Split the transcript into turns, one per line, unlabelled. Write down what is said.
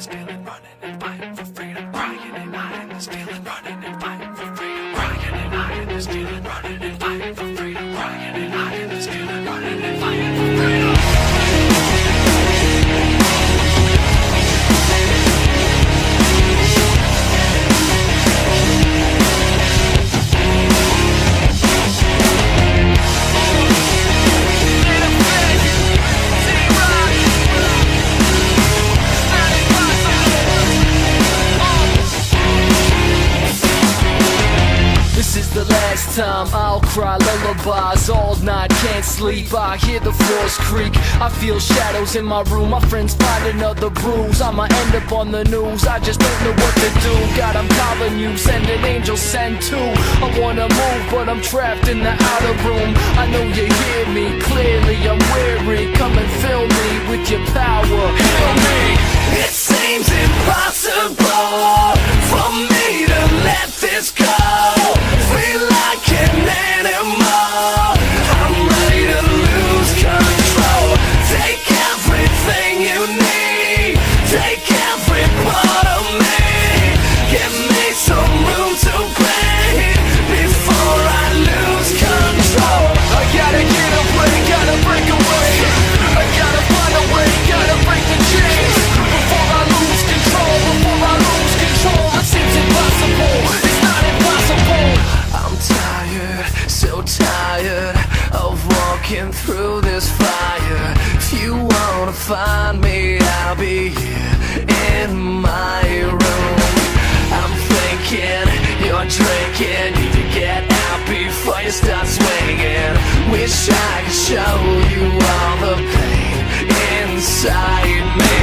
stealing, running and fighting for freedom, crying and hiding, stealing, running and fighting for freedom, crying and hiding, stealing, running and fighting for freedom, crying and hiding, stealing, running and fighting for freedom.
This is the last time I'll cry lullabies all night, can't sleep, I hear the floors creak, I feel shadows in my room, my friends find another bruise, I'ma end up on the news, I just don't know what to do, God I'm calling you, send an angel, send two, I wanna move but I'm trapped in the outer room, I know you hear me clearly, I'm weary, come and fill me with your power, fill me.
It seems impossible for me to let this go. Feel like an animal, I'm ready to lose control. Take everything you need, take every part of me. Give me some room to breathe before I lose control. I gotta get away, gotta break away, I gotta find a way, gotta break the chains before I lose control, before I lose control. It seems impossible, it's not impossible. I'm tired, so tired of walking through this fire. If you wanna find me, I'll be here in my room. I'm thinking you're drinking, need to get out before you start swinging. Wish I could show you all the pain inside me.